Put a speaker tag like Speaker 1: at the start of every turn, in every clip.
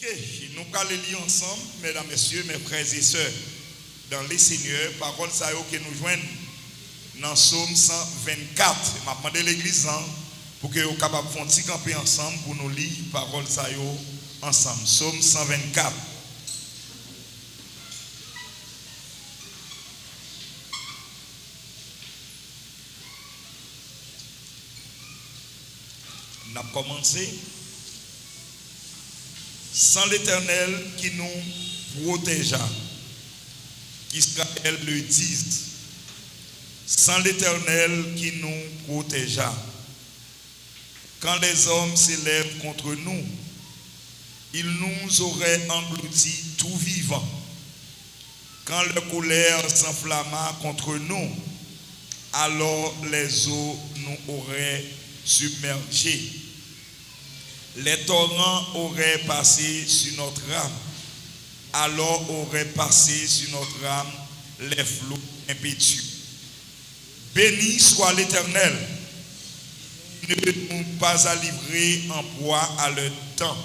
Speaker 1: Ok, nous allons lire ensemble, mesdames, messieurs, mes frères et sœurs, dans les seigneurs, parole ça que nous joignent dans Psaume 124. Je vais demander l'église pour que vous capables de faire camper ensemble pour nous lire parole ça ensemble. Psaume 124. On a commencé. Sans l'Éternel qui nous protégea, qu'Israël le dise, sans l'Éternel qui nous protégea, quand les hommes s'élèvent contre nous, ils nous auraient engloutis tout vivant. Quand leur colère s'enflamma contre nous, alors les eaux nous auraient submergés. Les torrents auraient passé sur notre âme, alors auraient passé sur notre âme les flots impétueux. Béni soit l'Éternel, qui ne nous pas à livrer en proie à leur temps.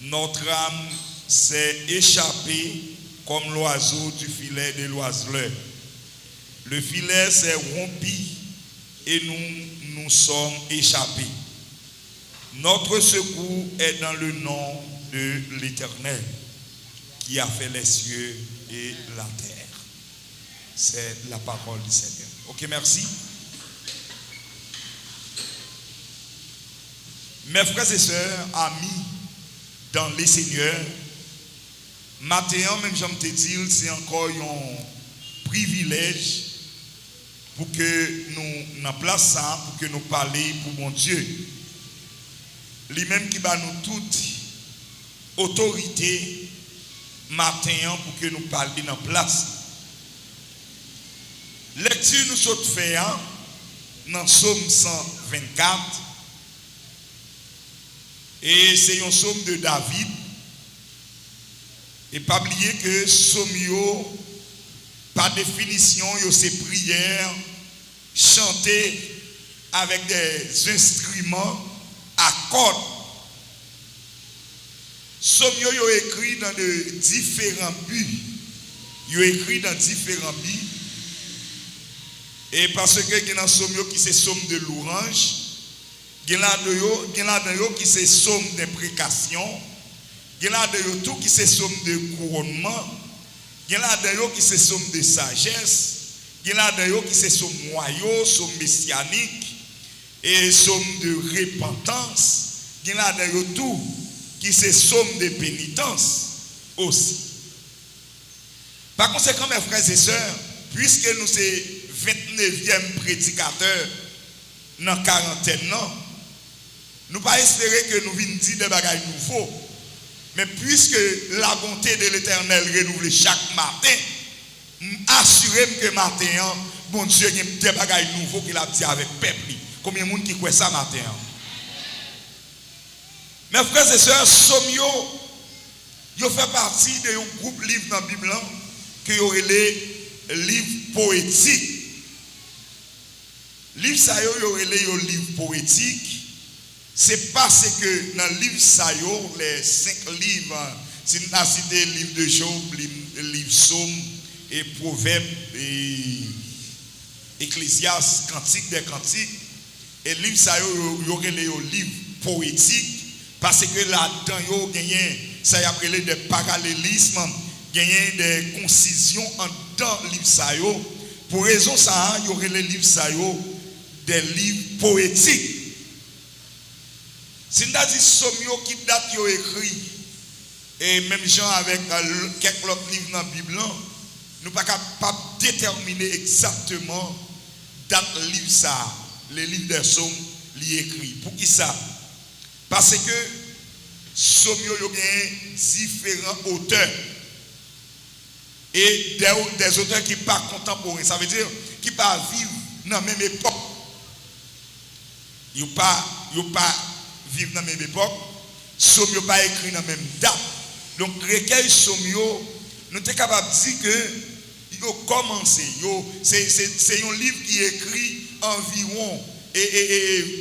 Speaker 1: Notre âme s'est échappée comme l'oiseau du filet de l'oiseleur. Le filet s'est rompu et nous sommes échappés. Notre secours est dans le nom de l'Éternel qui a fait les cieux et la terre. C'est la parole du Seigneur. Ok, merci. Mes frères et sœurs, amis dans les seigneurs, maintenant, même j'aime te dire, c'est encore un privilège pour que nous en place ça, pour que nous parlions pour mon Dieu. Lui-même qui va nous toute autorité matin pour que nous parlions en place. Lecture nous sommes fait dans Psaume 124 et c'est un psaume de David. Et pas oublier que psaume par définition c'est prière chantée avec des instruments à cordes. Somme yo écrit dans de différents buts. Yo écrit dans différents buts. Et parce que il y a un somme qui c'est somme de louange, il y en a yo qui c'est somme d'imprécation, il y en a de tout qui c'est somme de couronnement, il y en a de yo qui c'est somme de sagesse, il y en a de yo qui c'est somme royaux, somme messianique et somme de repentance. Il y en a de tout qui c'est somme de pénitence aussi. Par conséquent, mes frères et sœurs, puisque nous sommes 29e prédicateur dans la quarantaine, nous ne pas espérer que nous venions dire des bagages nouveaux. Mais puisque la bonté de l'Éternel renouvelle chaque matin, assurez-moi que matin, bon Dieu, il y a des bagages nouveaux qu'il a dit avec le peuple. Combien de monde qui croit ça matin? Mes frères et sœurs, Somio, il fait partie d'un groupe livre dans la Bible qui est les livres poétiques. Livre ça est les livres poétiques. C'est parce que dans le livre ça les 5 livres, c'est une cité livre de Job, livre Somme et Proverbes et Ecclésiaste, Cantique des Cantiques. Et livre ça les livres poétiques. Parce que là-dedans, il y a ça y a des parallélismes, il y a des concisions dans le livre ça. Pour raison ça, il y aurait les livres ça, des livres poétiques. Si nous avons dit Somio qui date écrit, et même gens avec quelques autres livres dans la Bible, nous ne sommes pas capables de déterminer exactement date livre ça, les livres des Psaumes écrits. Pour qui ça? Parce que Somio a différents auteurs et des auteurs qui ne sont pas contemporains. Ça veut dire qui ne sont pas vivre dans la même époque. Ils ne sont pas vivre dans la même époque. Somio pas écrit dans la même date. Donc, recueil Somio, nous sommes capables de dire que il a commencé. C'est un livre qui est écrit environ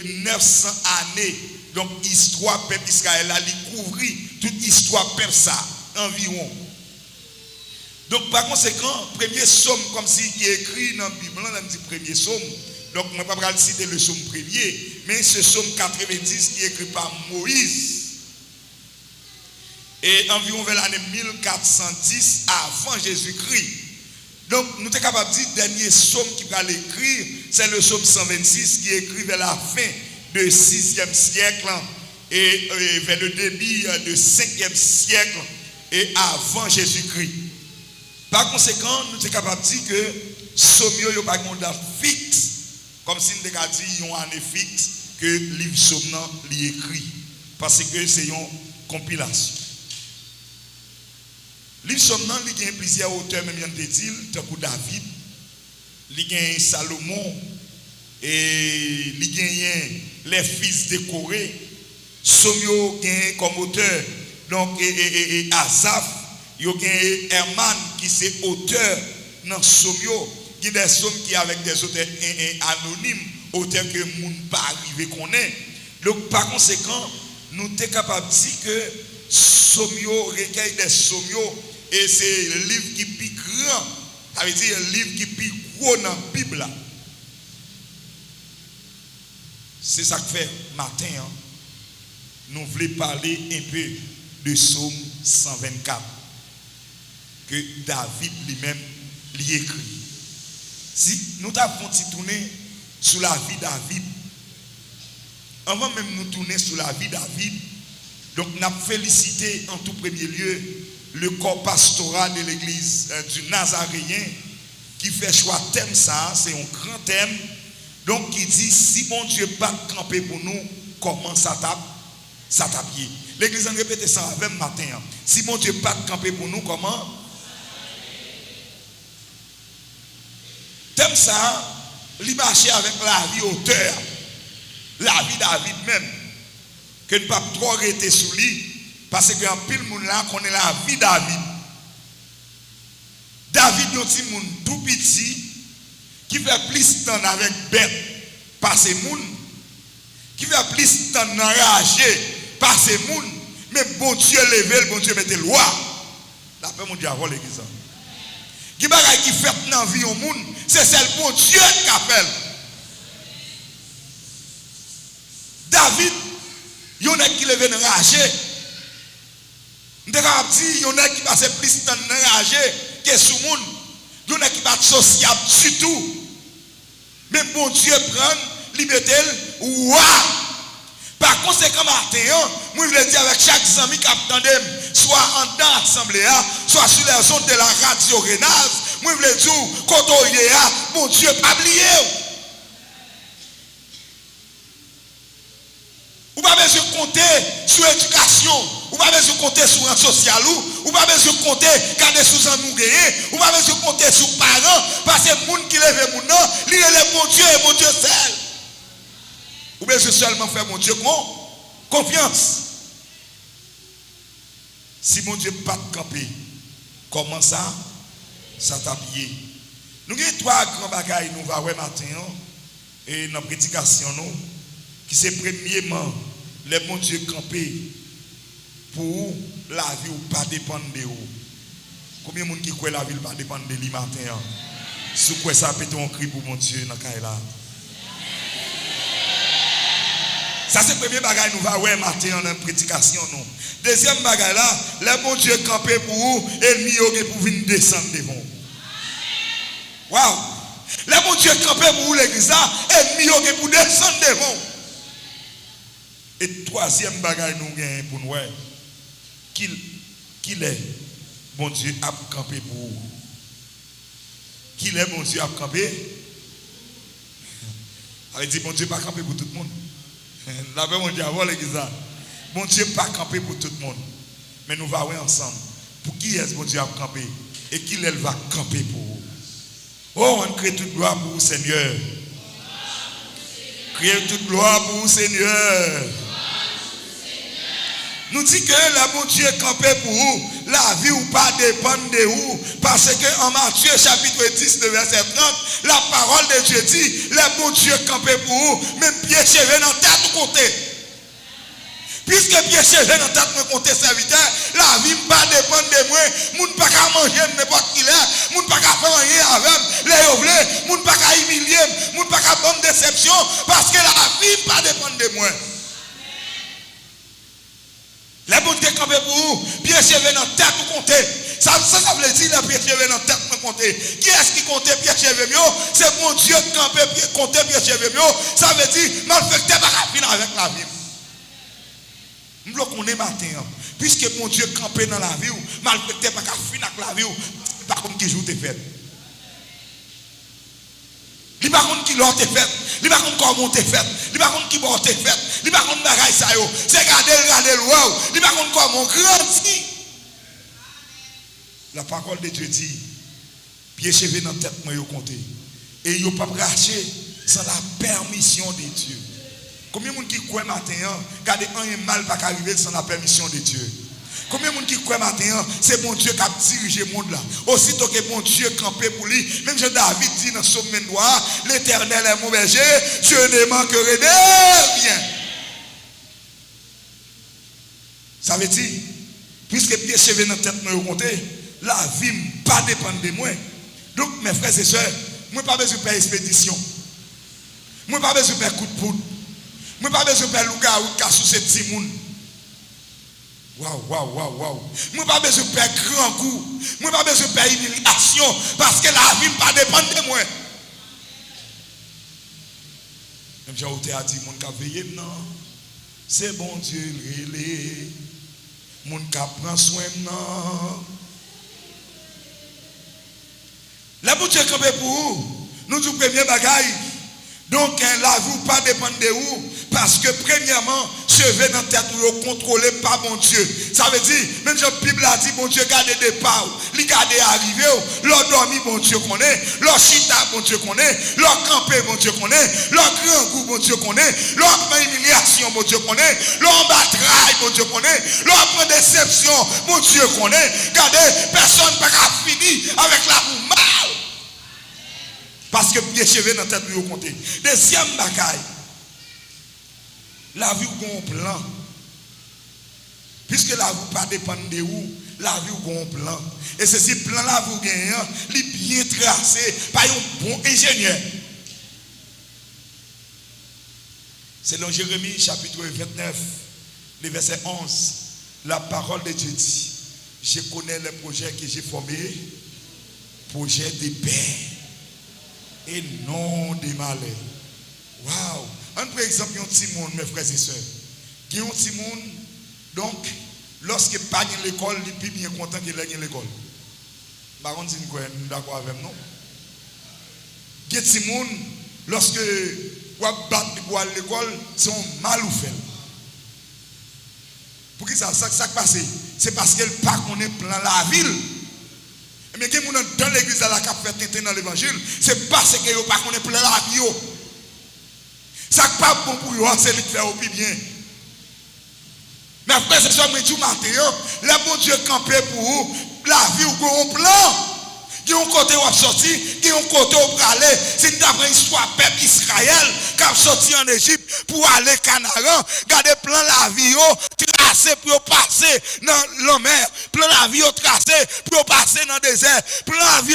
Speaker 1: 900 années. Donc, histoire peuple Israël a couvrir toute histoire persa environ. Donc par conséquent, premier psaume comme si qui est écrit dans la Bible, on dit premier psaume. Donc je ne vais pas citer le psaume premier, mais ce psaume 90 qui est écrit par Moïse. Et environ vers l'année 1410 avant Jésus-Christ. Donc nous sommes capables de dire que le dernier psaume qui va l'écrire, c'est le psaume 126 qui est écrit vers la fin du 6e siècle et vers le début du 5e siècle et avant Jésus-Christ. Par conséquent, nous sommes capables de dire que Sommio n'a pas une date fixe, comme si nous avons dit qu'il y a une année fixe que le livre Somme est écrit, parce que c'est une compilation. Le livre Somme il y a plusieurs auteurs, même il y a tant que David, il y a Salomon, et il y a les fils de Corée. Sommio a comme auteur, donc et Asaph. Il y a Herman qui c'est auteur dans Sommio, qui est des sommes qui avec des auteurs anonymes, auteurs que le monde pas arrivé qu'on est. Donc par conséquent, nous sommes capables de dire que Sommio recueille des Sommio et c'est le livre qui est plus grand, ça veut dire un livre qui est plus gros dans la Bible. C'est ça que fait matin. Hein. Nous voulons parler un peu de Psaume 124. Que David lui-même lui écrit. Si nous avons tourné sur la vie de David, avant même nous tourner sur la vie de David, donc nous avons félicité en tout premier lieu le corps pastoral de l'église du Nazaréen qui fait choix thème ça, c'est un grand thème, donc qui dit si mon Dieu pas camper pour nous, comment ça tape pied. L'église a répété ça avec matin. Si mon Dieu pas camper pour nous, comment? Thème ça, il marche avec la vie auteur, la vie David même, que ne pas trop arrêter sous lui, parce qu'en pile monde là connaît la vie David. David est un petit monde tout petit, qui fait plus de temps avec bête, par ces monde, qui fait plus de temps enragé, par ces monde, mais bon Dieu levé, bon Dieu mette loi. D'après mon Dieu, avant l'église. Qui bagaille qui fait dans la vie au monde, c'est celle bon Dieu qui appelle. David, il y en a qui levé enragé. Il y en a qui passe plus de temps enragé que sous le monde. Il y en a qui passe sociable du tout. Mais bon Dieu prend, liberté, ouah! Par conséquent, matin, moi je veux dire avec chaque ami qui attendait, soit en dans l'assemblée, soit sur les ondes de la radio Renaz, moi je veux dire, quand on y est, mon Dieu, pas oublié. Ou pas besoin de compter sur l'éducation, ou pas besoin de compter sur un social, ou pas besoin de compter garder sous un mougué, ou pas besoin de compter sur parents, parce que les gens qui lèvent mon nom, ils lèvent mon Dieu et mon Dieu seul. Ou bien je seulement faire mon Dieu confiance. Si mon Dieu pas de camper, comment ça? Ça t'habille. Nous avons trois grands bagailles nous va matin et dans la prédication nous qui c'est premièrement les bon Dieu camper pour la vie ou pas dépendre de vous. Combien de monde qui croit la vie pas dépendre de lui matin? Si quoi ça peut on cri pour mon Dieu dans là. Ça c'est le premier bagage nous va matin dans la prédication nous. Deuxième bagage là, les bon Dieu camper pour vous et mieux pour venir descendre devant. Waouh! Les bon Dieu camper pour vous l'église là et mieux pour descendre devant. Et troisième bagage nous gagne pour nous qu'il est bon Dieu a camper pour vous. Qu'il est bon Dieu a camper. Elle dit bon Dieu pas camper pour tout le monde. Là mon Dieu avant l'église là. Bon Dieu pas camper pour tout le monde. Mais nous allons voir ensemble. Pour qui est-ce bon Dieu a camper et qui elle va camper pour vous. Oh, on crée toute gloire pour vous, Seigneur. Criez toute gloire pour vous, Seigneur. Nous dit que le bon Dieu campé pour vous, la vie ou pas dépend de vous. Parce que en Matthieu chapitre 10, le verset 30, la parole de Dieu dit, le bon Dieu campé pour vous, même pied cheveux dans tête côté. Puisque pied cheveux dans tête me compter serviteur, la vie pas dépend de moi, moun pas qu'à manger n'importe qui là, moun pas qu'à faire rien avec, les ovlés, moun pas qu'à humilier, moun pas qu'à bonne déception parce que la vie pas dépend de moi. Les bons qui campent pour vous, pied cheveux dans tête me compter. Ça veut dire les pieds cheveux dans tête me compter. Qui est-ce qui compte pied cheveux mieux? C'est mon Dieu qui campe compter pied cheveux mieux. Ça veut dire malfecté pas finir avec la vie. Nous qu'on est matin, puisque mon Dieu campé dans la vie, malfecté pas finir avec la vie, par contre qui joue tes fêtes. Il par contre qui l'ont tes fêtes, il par contre comment tes fêtes, il par contre qui boit tes fêtes, il par contre bagaille ça yo, c'est garder wow, il par contre comment grandit. La parole de Dieu dit, pied cheveux dans tête moi yo compter et yo pas racher sans la permission de Dieu. Combien de gens qui croient matin, regardez un mal pas arriver sans la permission de Dieu. Combien de gens qui croient matin, c'est mon Dieu qui a dirigé le monde là. Aussitôt que mon Dieu campé pour lui, même Jean David dit dans son mémoire, l'Éternel est mon berger, Dieu ne manquerait de rien. Ça veut dire, puisque pied cheveux dans la tête me compter, la vie ne pas dépendre de moi. Donc mes frères et sœurs, moi pas besoin de faire expédition. Moi pas besoin de faire coup de poudre. Moi pas besoin de faire louga ou cassou ces petits moun. Waouh. Moi pas besoin de faire grand coup. Moi pas besoin de faire humiliation parce que la vie ne pas dépendre de moi. Même Jean-Outé a dit, mon cap veillé non. C'est bon Dieu relé. Mon cap prend soin non. La boutique campé pour vous. Nous du premier bagaille. Donc la vie pas dépend de vous parce que premièrement cheveux dans tête ou contrôlé par mon Dieu. Ça veut dire même la Bible a dit mon Dieu garde départ, il garde arriver, leur dormi mon Dieu connaît, leur chita mon Dieu connaît, leur camper mon Dieu connaît, leur grand goût mon Dieu connaît, leur humiliation mon Dieu connaît, leur bataille mon Dieu connaît, leur déception mon Dieu connaît. Regardez, personne ne peut finir avec la boue mal. Parce que pied cheveux dans la tête nous compter. Deuxième bagaille. La vie ou un plan. Puisque la vie pas dépend de où, la vie ou un plan. Et ceci plan la vous gagnant, il bien tracé par un bon ingénieur. Selon Jérémie chapitre 29, le verset 11, la parole de Dieu dit, je connais les projets que j'ai formés, projets de paix et non de malheur. Waouh! Un par exemple, un petit monde, mes frères et sœurs. Il y a un petit monde, donc, lorsque pas dans l'école, il est bien content qu'il ait l'école. Par contre, c'est une d'accord avec nous. Il y a un petit monde, lorsque vous battre pour aller à l'école, c'est un mal ou fait. Pour qui ça passe? C'est parce qu'elle ne connaît pas plan la ville. Mais qui est dans l'église à la cap fait dans l'évangile, c'est parce que vous ne connaissez pas la vie. Ça n'est pas bon pour vous, c'est de faire au plus bien. Mais après, c'est ça, je dis matin, le bon Dieu campé pour vous, la vie ou un plan. Il y a un côté où vous sorti, il y a un côté où vous allez. C'est d'après l'histoire peuple Israël qui a sorti en Égypte pour aller au Canaan. Gardez plan la vie, tracé pour passer dans la mer. Plan la vie tracé pour passer dans le désert. Plan la vie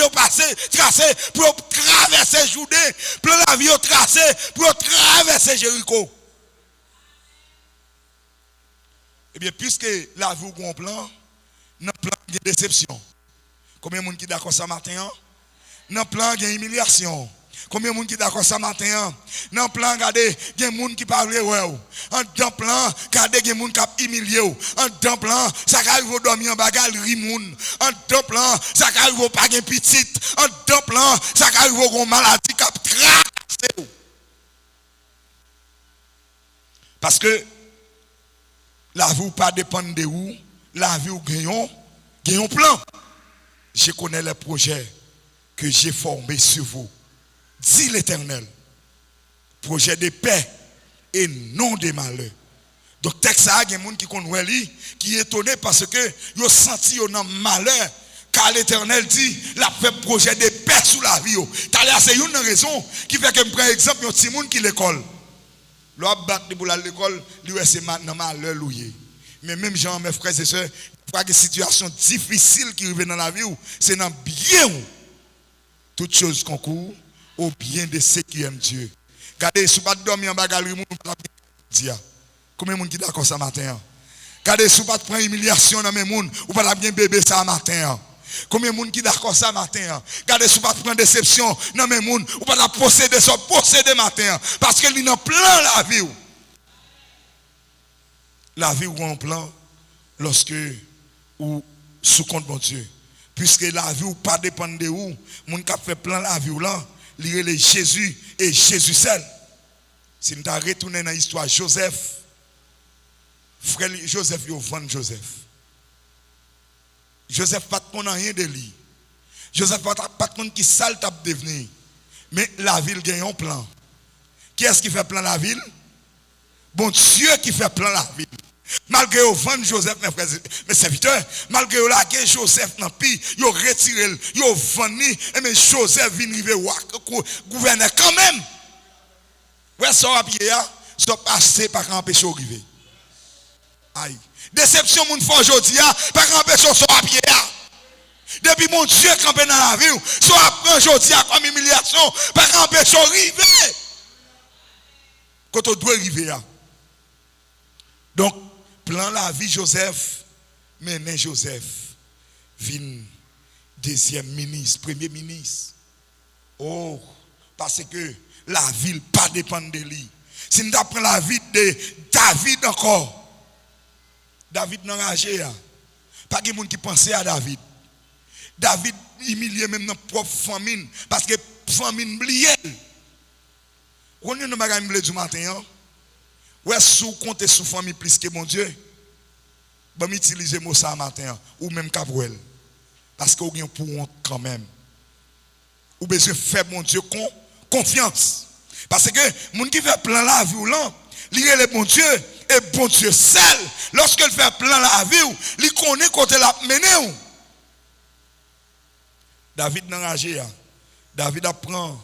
Speaker 1: tracé pour traverser Judée. Plan la vie tracé pour traverser Jéricho. Eh bien, puisque la vie a un plan, dans le plan de déception. Combien de gens qui sont d'accord ce matin? Dans le plan, il y a humiliation. Combien de gens qui sont d'accord ce matin? Dans le plan, regardez, il y a des gens qui parlent. Dans le plan, regardez, il y a des gens qui sont humiliés. Dans le plan, ça arrive à dormir en bagarre, rimoun. Dans le plan, ça arrive à pas de petite. Dans le plan, ça arrive à une maladie qui a traversé. Parce que la vie pas dépend de où, la vie gagne un plan. Je connais les projets que j'ai formés sur vous. Dit l'Éternel. Projet de paix et non de malheur. Donc, texte ça, il y a des gens qui est étonné parce que ils ont senti un malheur. Car l'Éternel dit, la fait projet de paix sous la vie. C'est une raison qui fait que je prends exemple, il y a un petit monde qui l'école. L'autre battre pour aller à l'école, lui c'est maintenant malheur loué. Mais même gens, mes frères et sœurs, pas des situations difficiles qui arrivent dans la vie, c'est dans bien toutes choses concourent au bien de ceux qui aiment Dieu. Regardez, si vous ne dormir en bagarre, vous ne pouvez pas dire. Combien de monde qui d'accord ça matin? Regardez, si vous ne prendre humiliation dans mes monde, vous ne pouvez pas bien bébé ça matin. Combien de monde qui d'accord ça matin? Regardez, si vous ne prendre déception dans mes monde, vous ne pouvez pas posséder ça, posséder matin. Parce que il est en plan la vie. La vie ou en plan lorsque ou sous compte bon Dieu. Puisque la vie ou pas dépend de où, mon qui fait plan la vie ou là, lire les Jésus et Jésus seul. Si nous avons retourné dans l'histoire Joseph, frère Joseph, il vend Joseph. Joseph pas de rien de lui. Joseph pas de qui sale tape devenir. Mais la ville gagne un plan. Qui est-ce qui fait plan la ville? Bon Dieu qui fait plan la ville. Malgré au vendre Joseph, mes serviteurs, malgré au laguer Joseph dans pi, yo retiré, yo vendu, et mais Joseph vient arriver gouverneur quand même. Ouais, ça va pied, ça passe par empêcher arriver. Aïe. Déception moun fort aujourd'hui, par empêcher ça va pied. Depuis mon Dieu campé dans la vie, ça apprend aujourd'hui comme humiliation, par empêcher arriver. Quand on doit arriver. Donc, plan la vie Joseph, mais Joseph vient deuxième ministre, premier ministre. Oh, parce que la ville pas dépend de lui. Si nous apprenons la vie de David encore, David n'a enragé. Pas de monde qui pensait à David. David humilié même dans propre famine, parce que famine oubliée. On ne va pas du matin. Ouais, si vous comptez sur famille plus que mon Dieu, je vais utiliser le mot ça matin, ou même Cabrel. Parce que vous avez pour honte quand même. Ou besoin de faire mon Dieu confiance. Parce que les gens qui fait plan la vie, il est le bon Dieu, et bon Dieu seul, lorsqu'il fait plan la vie, il connaît côté la mener. David n'a enragé. David apprend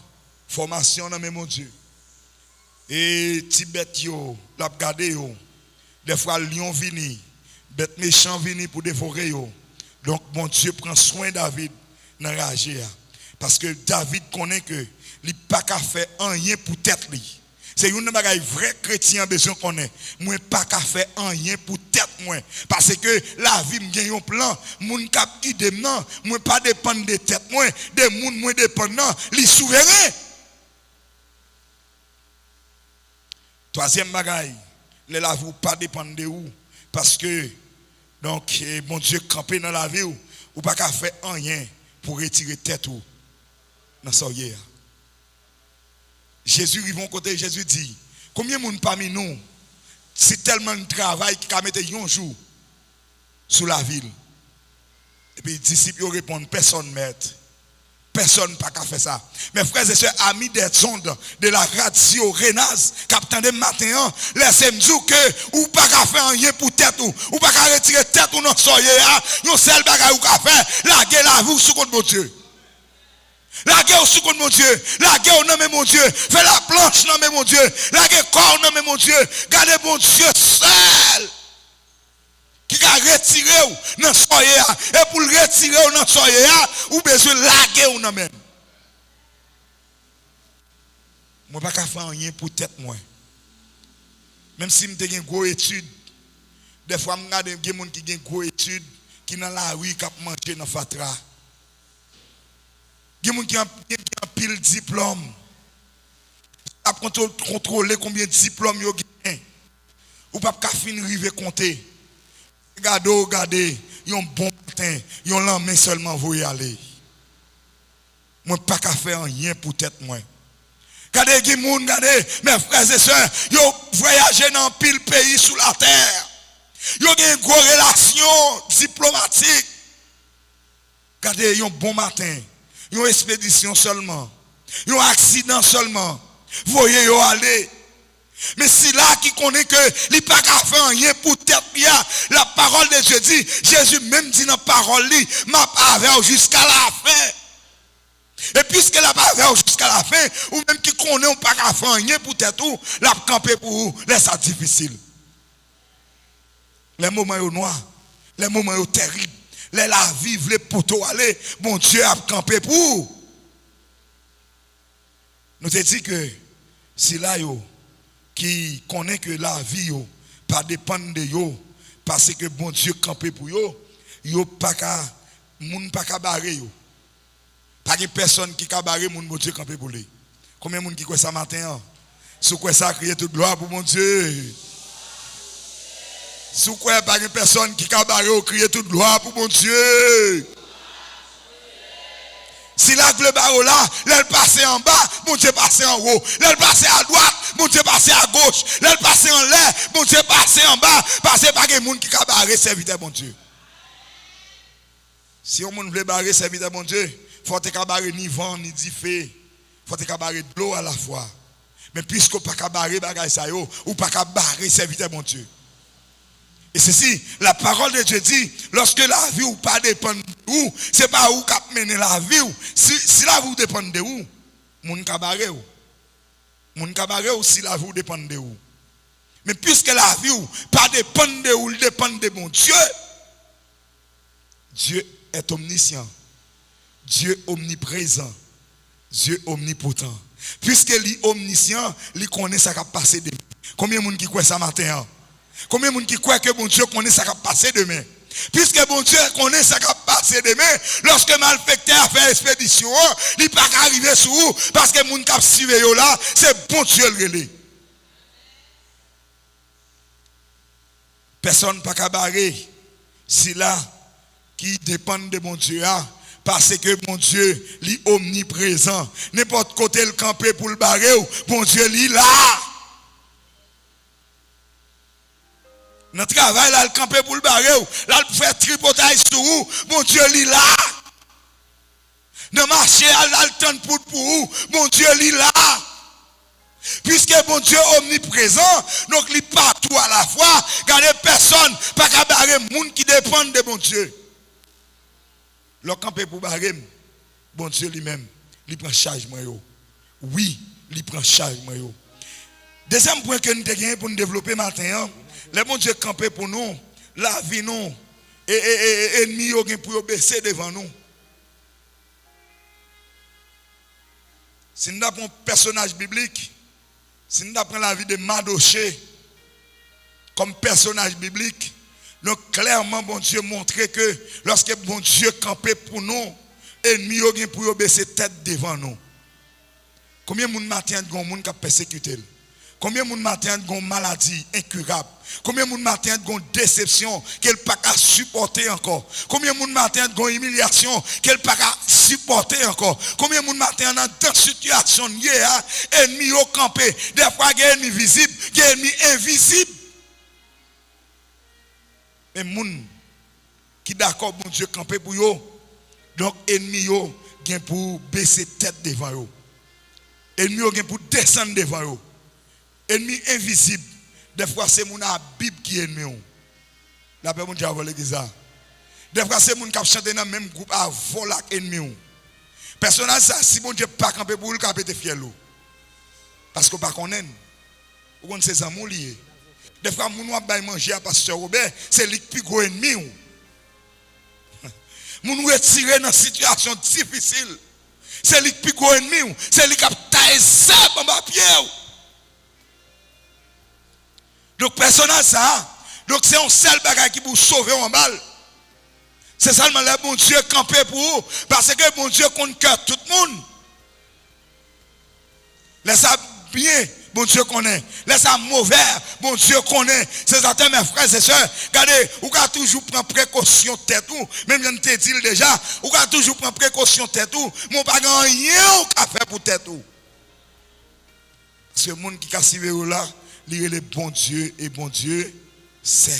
Speaker 1: formation dans mon Dieu. Et Tibet yo, l'a regardé yo. Des fois lion vini, bête méchant vini pour dévorer yo. Donc mon Dieu prend soin de David dans rager. Parce que David connaît que il pas qu'à faire rien pour tête li. C'est une bagaille vrai chrétien besoin connaît. Moi pas qu'à faire rien pour tête moi parce que la vie me gagne un plan, moun k'ap guide non, moi pas dépendre de tête moi, des moun moi dépendant, li souverain. Troisième bagaille, les la vie pas dépendre de où parce que donc mon Dieu campé dans la vie ou pas qu'à faire rien pour retirer tête ou dans sa hier. Jésus arrive côté Jésus dit combien de monde parmi nous c'est tellement de travail qui a mettre un jour sous la ville. Et puis les disciples répondent personne maître. Personne pas qu'à faire ça. Mes frères et sœurs, amis des ondes de la radio Renaz, capitaine de matin, laissez-moi dire que ou pas qu'à faire rien pour tête ou pas qu'à retirer tête ou non soyez là, yon seul bagay ou qu'à faire, la guerre la vie sous contre mon Dieu. La guerre sous contre mon Dieu, la guerre non mon Dieu, fais la planche non mon Dieu, la guerre corps non mon Dieu, gardez mon Dieu seul. Qui a retiré ou dans soyez et pour le retirer ou dans soyez ou besoin laguer ou non même. Moi pas qu'à faire rien pour tête moi. Même si m'te gen gros étude, des fois m'regarde des gens qui gen gros étude qui dans la rue qui manger dans fatra. Des gens qui ont pile diplôme. A contrôler combien de diplômes yo gen. Ou pas qu'à fin river compter. Regardez, yon bon matin, yon l'emmène seulement vous y aller. Moi pas qu'à faire rien pour tête moi. Regardez qui moun, regardez mes frères et sœurs, yon voyagé dans pile pays sous la terre. Yon gen une grosse relation diplomatique. Regardez yon bon matin, yon expédition seulement, yon accident seulement. Voyez yon aller. Mais si là qui connaît que il pas qu'à faire rien pour tête bien, la parole de Dieu dit, Jésus même dit dans la parole, m'a avec jusqu'à la fin. Et puisque la pas fait jusqu'à la fin, ou même qui connaît ou pas qu'à faire rien pour tête tout, la camper pour vous, laisse ça difficile. Les moments sont noirs, les moments sont terribles, les la vivre, les poteaux aller, bon Dieu a campé pour vous. Nous te dit que si là yo qui connaît que la vie yo pas dépend de yo parce que bon Dieu campé pour yo pas qu'à moun pas qu'à barrer yo. Pas de personne qui a barré mon Dieu campé pour lui. Combien de monde qui croit ça matin? Si quoi ça crier toute gloire pour mon Dieu. Si quoi pas de personne qui a barré ou crier toute gloire pour mon Dieu. Si la le barreau là, elle passe en bas, mon Dieu passe en haut. Elle passe à droite, mon Dieu passe à gauche. Elle passe en l'air, mon Dieu passe en bas. Parce que pas de monde qui a barré serviteur mon Dieu. Si on veut barrer serviteur mon Dieu, faut te cabarer ni vent ni di feu, faut te cabarer de l'eau à la fois. Mais puisque pas cabarer bagay ça yo, ou pas cabarer serviteur mon Dieu. Et ceci, la parole de Dieu dit, lorsque la vie ou pas dépend de où, c'est pas où qu'a mener la vie ou. Si la vie dépend de où, moun cabarer ou. Moun cabarer ou si la vie dépend de où. Mais puisque la vie ou pas dépend de où, il dépend de mon Dieu. Dieu est omniscient. Dieu omniprésent, Dieu omnipotent. Puisqu'il est omniscient, il connaît ça qui a passé demain. Combien de monde qui croit ça matin? Combien de monde qui croit que bon Dieu connaît ça qui a passé demain? Puisque bon Dieu connaît ça qui a passé demain, lorsque malfecteur a fait expédition, il n'est pas arrivé sur vous parce que monde qui a suivi là, c'est bon Dieu le relais. Personne n'a pas qu'à barrer si là qui dépend de mon Dieu. Parce que mon Dieu, il est omniprésent. N'importe côté le camper pour le barrer, mon Dieu, il est là. Notre travail, là, le camper pour le barrer, là, le faire tripotage sur vous, mon Dieu, il est là. Dans le marché, là, le temps pour vous, mon Dieu, il est là. Puisque mon Dieu est omniprésent, donc il est partout à la fois. Gardez personne, pas qu'à barrer, monde qui dépend de mon Dieu. Le campé pour barrer, bon Dieu lui-même, il prend charge moi yo. Oui, il prend charge moi yo. Deuxième point que nous avons pour nous développer matin, le bon Dieu campé pour nous, la vie nous, et ennemi pour baisser devant nous. Si nous avons un personnage biblique, si nous avons la vie de Madoché comme personnage biblique, donc clairement, bon Dieu montrait que lorsque bon Dieu campait pour nous, ennemis ont pour baisser tête devant nous. Combien de monde matin de monde qui a persécuté? Combien de monde matin de maladie incurable? Combien de monde matin de déception qu'elle pas qu'à supporter encore? Combien de monde matin de humiliation qu'elle pas qu'à supporter encore? Combien de monde matin dans cette situation liée à ennemis au campé? Des fois il y a ennemis visibles, il y a ennemis invisibles. Mais moun qui d'accord bon Dieu camper pour yo, donc ennemi yo gen pour baisser tête devant yo. Ennemi yo gen pour descendre devant yo. Ennemi invisible, des fois c'est moun a Bible qui est ennemi yo. La paix mon Dieu a volé ça. Des fois c'est moun qui chanter dans même groupe à voler ennemi yo. Personnage ça si bon Dieu pas camper pour le capé te fier lo. Parce que pas connaît. Ou connaît ses amours liés. Des fois, moun wap bay manger à pasteur Robert, c'est lui qui gros ennemi. Moun retiré dans une situation difficile, c'est lui qui gros ennemi. C'est lui qui a taillé ça en bas pied. Donc, personnage ça, donc c'est un seul bagage qui vous sauver en balle. C'est seulement le bon Dieu campé pour vous, parce que bon Dieu compte cœur tout le monde. Laissez bien. Bon Dieu connaît. Laisse ça mauvais. Bon Dieu connaît. C'est ça, mes frères et sœurs. Regardez, vous avez toujours prendre précaution tête tout. Même je te dis déjà, vous avez toujours prendre précaution tête tout. Mon pas rien qu'à faire pour tête tout. Parce que le monde qui a suivi là, il est le bon Dieu et bon Dieu seul.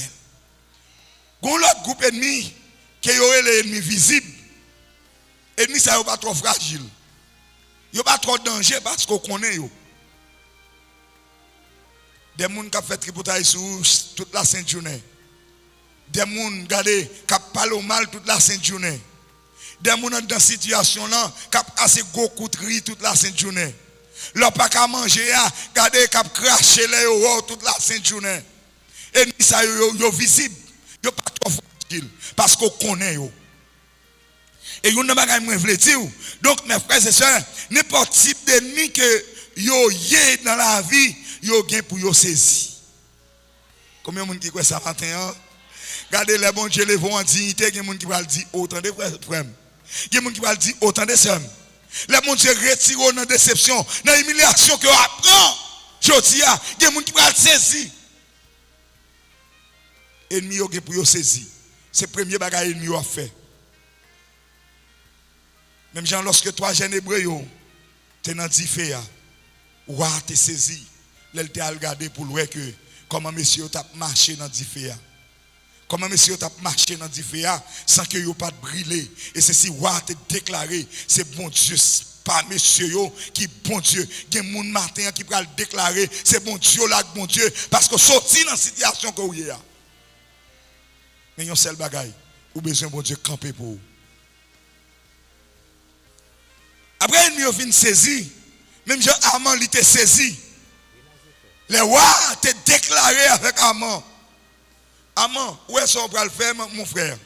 Speaker 1: Gon l'autre groupe ennemi qui est l'ennemi visible. Ennemi ça n'est pas trop fragile. Il n'y a pas trop de danger parce qu'on connaît yo. Des gens qui ont fait tripotage sur toute la sainte journée. Des gens qui ont parlé mal toute la sainte journée. Des gens dans cette situation là, qui ont assez gros coups de riz toute la sainte journée. Leur pas qu'à manger, regardez, qui ont craché les euros toute la sainte journée. Et ça, yo visible. Yo pas trop fragile. Parce qu'on connaît yo. Et yon n'a pas de dire. Donc, mes frères et sœurs, n'importe type d'ennemi que yo yé dans la vie, yo gain pour yo saisi. Combien de gens qui croient ça matin? Regardez les bons Dieu les vont en dignité, il y a des gens qui vont le dire autant de frères. Il y a des gens qui vont le dire autant de sœurs. Les bons Dieu retirent dans la déception, dans l'humiliation que apprend. Je dis, il y a des gens qui vont le saisir. Ennemi yo gain pour yo saisir. C'est le premier bagage ennemi a fait. Même genre lorsque toi jeune hébreu yo, tu es dans diffé ya. Ou tu saisi. L'elle t'a regardé pour voir que comment monsieur t'a marché dans diffé. Comment monsieur t'a marché dans diffé sans que yo pas brûler et ceci wa te déclaré c'est bon Dieu pas monsieur yo qui bon Dieu. Gen moun matin qui va le déclarer c'est bon Dieu là bon Dieu parce que sorti dans situation que vous y a. Mais yon seul bagaille ou besoin bon Dieu camper pour vous. Après, il m'a venu saisir. Même Jean Armand, il était saisi. Les rois étaient déclarés avec Armand. Armand, où est-ce qu'on va le faire, mon frère?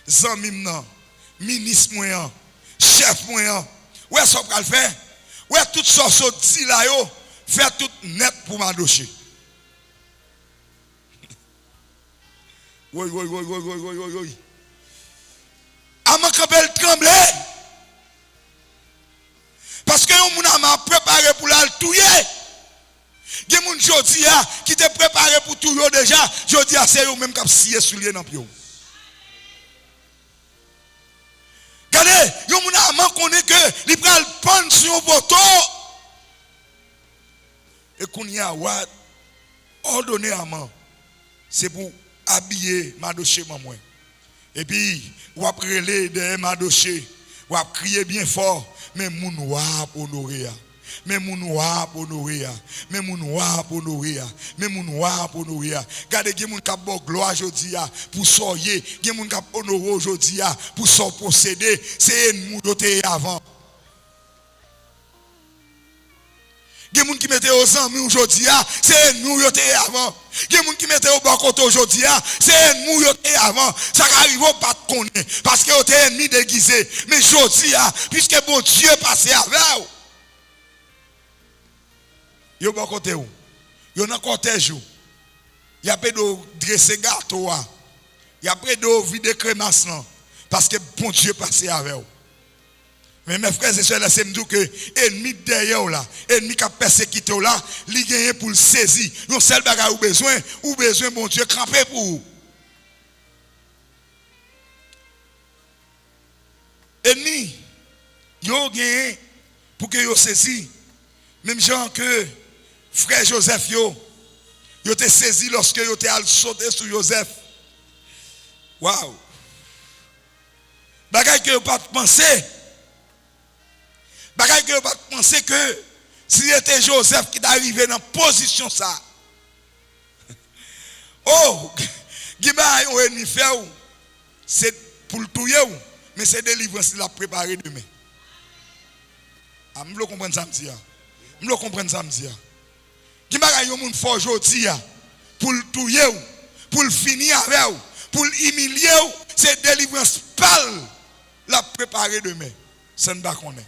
Speaker 1: Zami, ministre, chef, où est-ce qu'on va le faire? Où est-ce que tout ça, dit là, fait tout net pour m'adocher. Oui. Armand, quand elle tremblait, parce que yon moun a préparé pour la touyer. Gen moun jodi a qui te préparé pour tout yo déjà, jodi a c'est yo même qui scié sur lui dans pied. Regardez, yon moun a connaît que li pral prendre sur poteau. Et qu'on y a wa ordonné à man. C'est pour habiller Madoché maman. Et puis ou après les derrière Madoché, ou crier bien fort. Mais moun wap honoré. Mais moun wap honoré. Mais moun wap honoré. Mais moun wap honoré. Gardez gen moun k'ap bon gloire aujourd'hui pour soyer, gen moun k'ap honorer aujourd'hui pour son posséder, c'est moun yo te avant. Gen moun qui mette aux amis aujourd'hui c'est nous yo te avant. Gen moun qui mette au bon côté aujourd'hui c'est nous yo te avant. Ça arrive pas de connaître parce que yo te ennemi déguisé. Mais aujourd'hui puisque bon Dieu passé avec vous. Yo bon côté ou. Yo dans cortège ou. Y a pas de dresser gâteau y a pas de vide crémasse parce que bon Dieu passé avec vous. Mais mes frères et sœurs, là, c'est me dire que ennemi derrière là, ennemi qui a persécuté là, il gagne pour le saisir. Yon seul bagage ou besoin bon Dieu camper pour vous. Ennemi, yon gagne pour que yon saisi. Même genre que frère Joseph yo te saisi lorsque yo te al sauter sur Joseph. Waouh. Bagage que yon pas penser. Bagay que vous pas penser que si c'était Joseph qui est arrivé dans position ça. Oh, Giba yon ennemi fait c'est pour le tuer mais c'est délivrance qu'il a préparé demain. Ah, me comprendre ça me dire. Me comprendre ça me dire. Giba yon moun fort aujourd'hui pour le tuer pour le finir avec pour l'humilier c'est délivrance pâle l'a préparé demain. Ça ne pas connaître.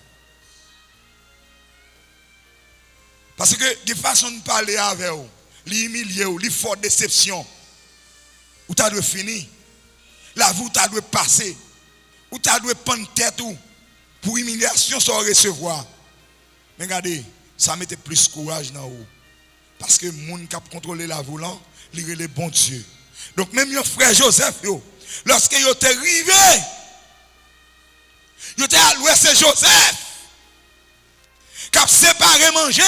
Speaker 1: Parce que de façon de parler avec vous, l'humilier, les fortes déceptions, ou tu dois finir, la vie tu dois passer, ou tu dois prendre tête pour humiliation sans recevoir. Mais regardez, ça mettait plus courage dans vous. Parce que les gens qui ont contrôlé la volant, ils sont les bons Dieu. Donc même mon frère Joseph, lorsque il est arrivé, il était à l'ouest de Joseph, qui a séparé manger.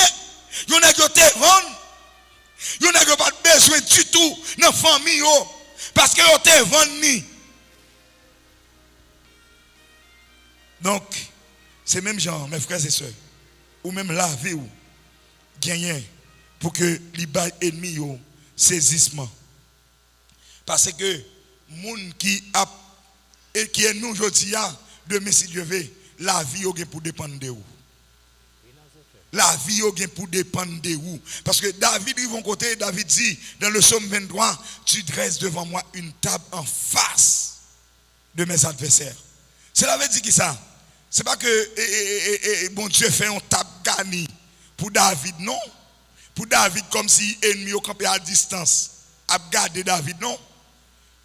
Speaker 1: Yon n'a pas vendre. Yon n'a pas besoin du tout dans la famille parce que yon te vendre ni. Donc c'est même genre mes frères et sœurs ou même la vie ou gagner pour que les ennemis yo saisissement. Parce que moun qui est nous aujourd'hui demain si Dieu veut, la vie est pour dépendre de vous. La vie est pour dépendre de vous. Parce que David, de son côté, David dit dans le psaume 23, tu dresses devant moi une table en face de mes adversaires. Cela veut dire qui ça? C'est pas que bon Dieu fait un table garni pour David, non. Pour David, comme si ennemi au campé à distance a gardé David, non.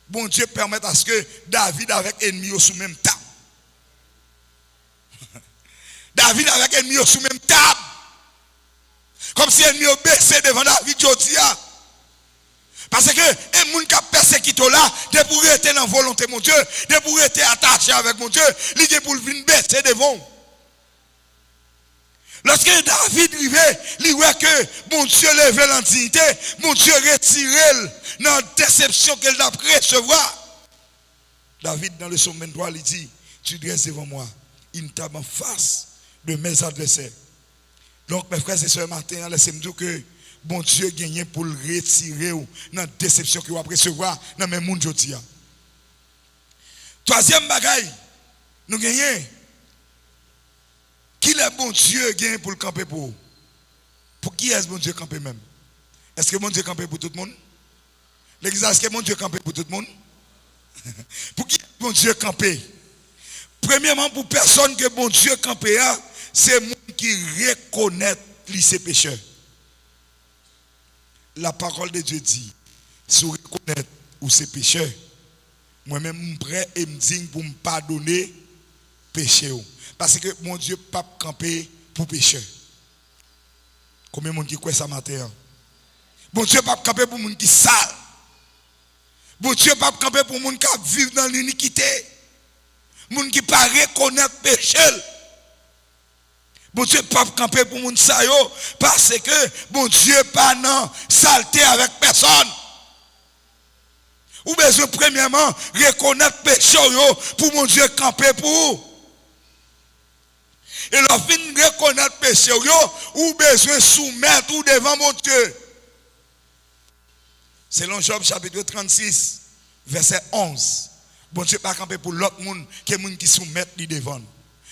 Speaker 1: Bon Dieu permet à ce que David avec ennemi au sous même table. David avec ennemi au sous même table. Comme si ennemi au baissé devant David Jodia. Parce que un monde qui a persécuté là, de pour être dans la volonté de mon Dieu, de pour être attaché avec mon Dieu, il est pour venir baisser devant. Lorsque David arrivait, il voit que mon Dieu levait l'indignité, mon Dieu retirait dans la déception qu'elle a recevoir. David, dans le psaume 23, il dit, tu dresses devant moi une table en face de mes adversaires. Donc, mes frères et sœurs, matin, laissez-moi dire que bon Dieu gagne pour le retirer dans la déception qu'il va recevoir dans le monde aujourd'hui. Troisième bagaille, nous gagnons. Qui est bon Dieu gagne pour le camper pour? Pour qui est-ce bon Dieu camper même? Est-ce que bon Dieu camper pour tout le monde? L'église, est-ce que bon Dieu camper pour tout le monde? Pour qui est bon Dieu camper? Premièrement, pour personne que bon Dieu camper, c'est monde qui reconnaît ses pécheurs. La parole de Dieu dit, si vous reconnaissez ou ses pécheurs, moi-même, je suis prêt et me digne pour me pardonner péché. Parce que mon Dieu pas camper pour pécheur. Combien de monde qui croit ça matin? Mon Dieu pas camper pour monde qui sale. Mon Dieu pas camper pour monde qui vivent dans l'iniquité. Monde qui pas reconnaître péché. Bon Dieu pas camper pour monde ça yo parce que bon Dieu pas non saleté avec personne. Ou besoin premièrement reconnaître péché yo pour mon Dieu camper pour vous. Et leur fin reconnaître péché yo ou besoin soumettre ou devant mon Dieu. Selon Job chapitre 36 verset 11. Bon Dieu pas camper pour l'autre monde que monde qui soumettent lui devant.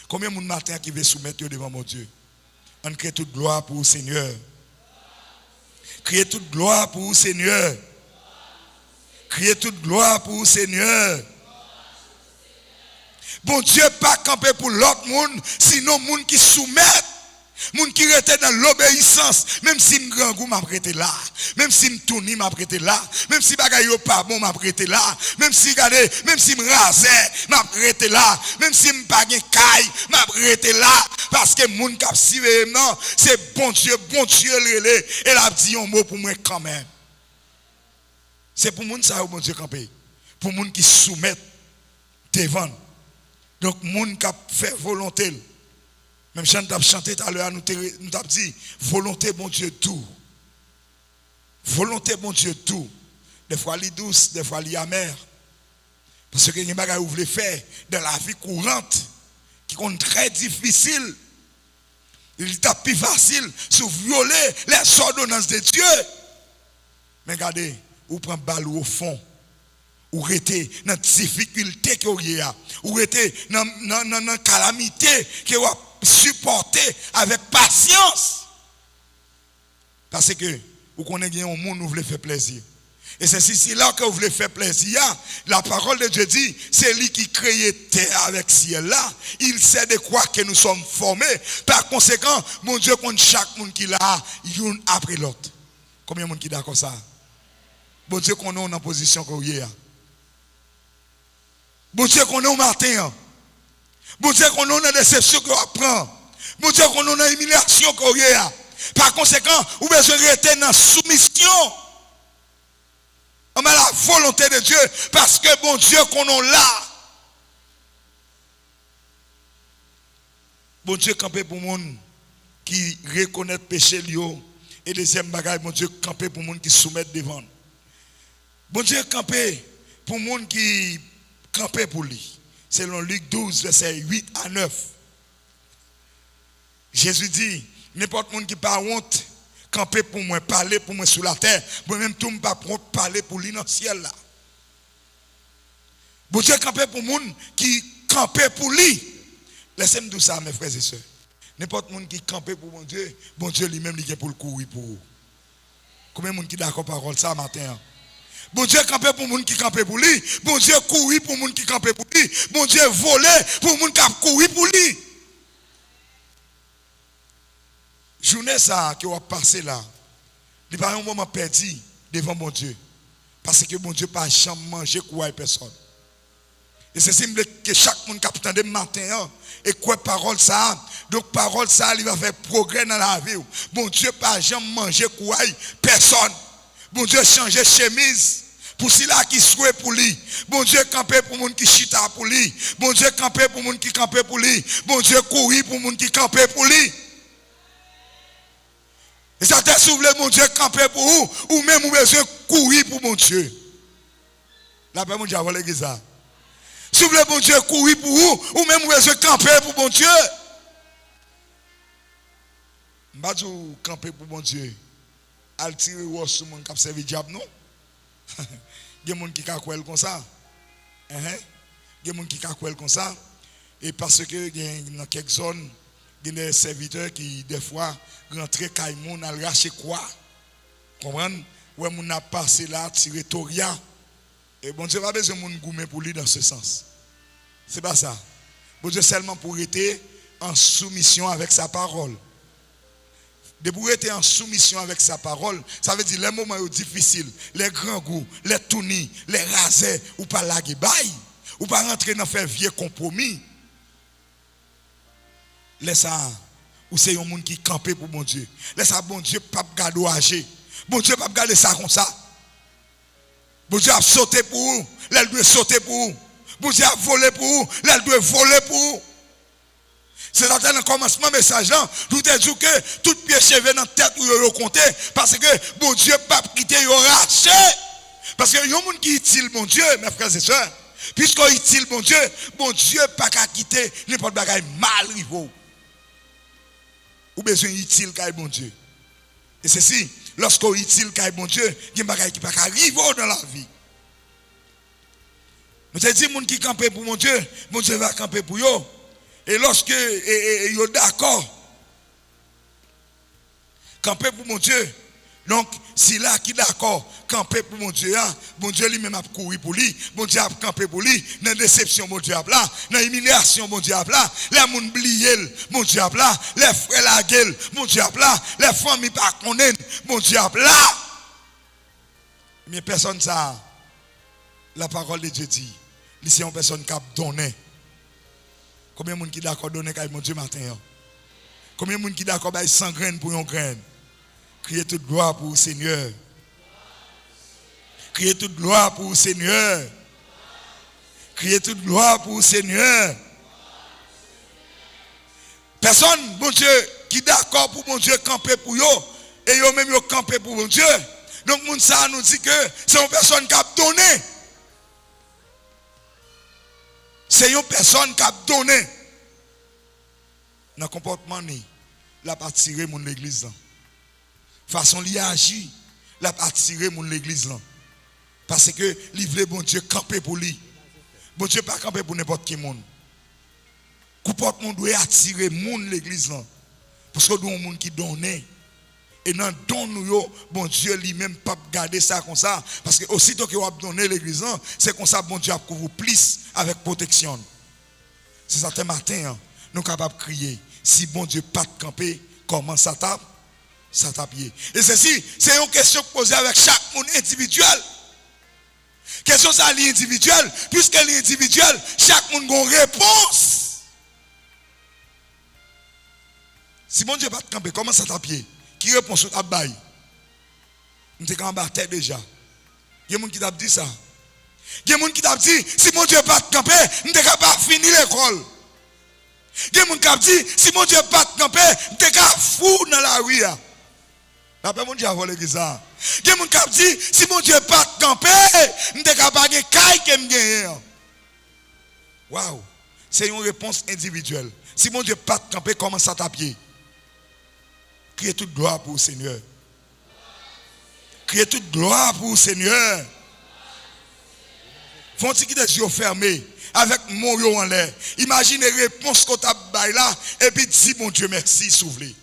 Speaker 1: Combien de monde matin qui veut soumettre devant mon Dieu? On crée toute gloire pour le Seigneur. Criez toute gloire pour le Seigneur. Criez toute gloire pour le Seigneur. Bon Dieu pas camper pour l'autre monde, sinon monde qui soumettent. Moun qui était dans l'obéissance, même si me grand goût m'a prêté là, même si me tourne m'a prêté là, même si bagaille yo pas bon m'a prêté là, même si regardez, même si me rasait m'a prêté là, même si me pas gen caille m'a prêté là parce que moun k'ap suivre non, c'est bon Dieu relé et l'a dit un mot pour moi quand même. C'est pour moun ça bon Dieu camper, pour moun qui soumettent devant. Donc moun qui fait volonté. Même si nous avons chanté tout à l'heure, nous avons dit volonté, bon Dieu, tout. Volonté, bon Dieu, tout. Des fois, elle est douce, des fois, elle est amère. Parce que les choses que vous voulez faire dans la vie courante, qui sont très difficiles, il est plus facile de violer les ordonnances de Dieu. Mais regardez, vous prenez balle au fond. Ou rester dans la difficulté que vous avez, ou rester dans la calamité que vous supporter avec patience. Parce que vous connaissez un monde où vous voulez faire plaisir. Et c'est ici là que vous voulez faire plaisir. La parole de Dieu dit, c'est lui qui crée terre avec ciel là. Il sait de quoi que nous sommes formés. Par conséquent, mon Dieu compte chaque monde qui l'a, une après l'autre. Combien de monde qui d'accord ça? Bon Dieu qu'on est en position qu'on y est. Bon Dieu qu'on est au matin. Bon Dieu qu'on a une déception qu'on apprend. Bon Dieu qu'on a une humiliation qu'on a. Par conséquent, vous besoin de rester dans la soumission. On a la volonté de Dieu parce que bon Dieu qu'on a là. Bon Dieu campé pour les gens qui reconnaissent le péché. Et deuxième bagaille, bon Dieu campé pour les gens qui soumettent devant. Bon Dieu campé pour les gens qui campent pour lui. Selon Luc 12, verset 8 à 9. Jésus dit, n'importe qui qui pas honte, camper pour moi, parler pour moi sur la terre, moi-même tout ne pas parler pour lui dans le ciel là. Bon Dieu camper pour les gens qui camper pour lui. Laissez-moi dire ça, mes frères et sœurs. N'importe qui qui campe pour bon Dieu lui-même, il est pour le courir pour vous. Combien de monde qui d'accord parole ça matin? Bon Dieu campe pour monde qui campe pour lui. Bon Dieu courir pour monde qui campe pour lui. Bon Dieu voler pour monde qui courir pour lui. Journée ça que vous passé là, il n'y a pas un moment perdu devant mon Dieu. Parce que mon Dieu n'a pas jamais mangé quoi personne. Et c'est simple que chaque monde qui a de matin et quoi parole ça. Donc parole ça, il va faire progrès dans la vie. Bon Dieu n'a pas jamais mangé quoi personne. Bon Dieu changer chemise. Pour cela qui souhaite pour lui. Bon Dieu camper pour monde qui chita pour lui. Bon Dieu camper pour monde qui camper pour lui. Bon Dieu courir pour monde qui camper pour lui. Et ça te souffle mon Dieu camper pour vous. Ou même vous besoin courir pour mon Dieu. La paix mon Dieu avant l'église. Souffle mon Dieu courir pour vous. Ou même vous besoin camper pour mon Dieu. Je ne vais pas camper pour mon Dieu. Al tirer ou sur mon cap servi diable non. Il y a des gens qui ont comme ça. Il y a des gens qui ont comme ça. Et parce que dans quelques zones, il y a des serviteurs qui, des fois, rentrent dans les gens, ils arrachent quoi. Comprenez? Où on a passé là, tiré Toria. Et bon Dieu, pas besoin de monde gourmet pour lui dans ce sens. C'est pas ça. Bon Dieu, seulement pour être en soumission avec sa parole. De pour être en soumission avec sa parole, ça veut dire les moments difficiles, les grands goûts, les tournis, les rasés, ou pas la bail, ou pas rentrer dans faire vieux compromis. Laisse ça, ou c'est un monde qui campe pour bon Dieu. Laisse ça, bon Dieu, pas garder âgé. Bon Dieu, pas garder ça comme ça. Bon Dieu a sauté pour vous, l'elle doit sauter pour vous. Bon Dieu a volé pour vous, l'elle doit voler pour vous. C'est dans le commencement message là, tout est dit que tout pied cheveux dans la tête ou yo compté parce que bon Dieu pas quitter yo raché. Parce que y a un monde qui utile mon Dieu, mes frères et sœurs. Puisqu'on utile mon Dieu pas qu'à quitter n'importe bagaille mal rivo. Ou besoin utile kay bon Dieu. Et ceci, lorsqu'on utile kay bon Dieu, il y a bagaille qui pas qu'à rivo dans la vie. Nous te dit monde qui camper pour mon Dieu va camper pour yo. Et lorsque ils sont d'accord, camper pour mon Dieu. Donc, si là qui est d'accord, camper pour mon Dieu, bon Dieu lui-même a couru pour lui, bon Dieu a campé pour lui, dans la déception, bon Dieu a là, dans l'humiliation, bon Dieu a là, les gens oubliés, bon Dieu a là, les frères la gueule, bon Dieu a là, les familles pas connaissent, bon Dieu a là. Mais personne ça, la parole de Dieu dit, c'est une personne qui a donné. Combien de gens qui d'accord donner à mon Dieu matin? Combien de gens qui d'accord bailler 100 graines pour une graine? Criez toute gloire pour le Seigneur. Criez toute gloire pour le Seigneur. Criez toute gloire pour le Seigneur. Personne, bon Dieu, qui d'accord pour mon Dieu camper pour eux, et eux même camper pour mon Dieu. Donc, mon ça nous dit que c'est une personne qui a donné. C'est une personne qui a donné. Dans le comportement, la pas tiré mon l'église. Façon li agit, la pas tiré mon l'église. Parce que livrer bon Dieu camper pour lui. Bon Dieu pas camper pour n'importe qui monde. Comportement doit attirer mon l'église. Parce que nous un monde qui donne. Et dans le don nous, bon Dieu lui-même pas garder ça comme ça. Parce que aussitôt que vous avez donné l'église, c'est comme ça bon Dieu a couvert plus avec protection. C'est ça, ce matin, nous sommes capables de crier. Si bon Dieu pas de camper, comment ça tape? Ça tape. Et ceci, c'est une question posée avec chaque monde individuel. Question ça l'individuel. Puisque l'individuel, chaque monde a une réponse. Si bon Dieu pas de camper, comment ça tape? Qui répond sur ta baille? Nous sommes en bas tête déjà. Il y a des gens qui t'a dit ça. Il y a des gens qui t'a dit, si mon Dieu pas de camper, nous sommes capables de finir l'école. Il y a des gens qui t'a dit, si mon Dieu pas de camper, nous sommes capables de fou dans la rue. La paix mon Dieu a volé l'église. Il y a des gens qui t'a dit, si mon Dieu pas de camper, nous sommes capables de caille qui me gagne. Waouh! C'est une réponse individuelle. Si mon Dieu pas de camper, comment ça taper? Criez toute gloire pour le Seigneur. Criez toute gloire pour le Seigneur. Font-ils qui des yeux fermés avec mon yo en l'air. Imaginez la réponse qu'on t'a bail là, et puis dis mon Dieu merci, s'ouvrir.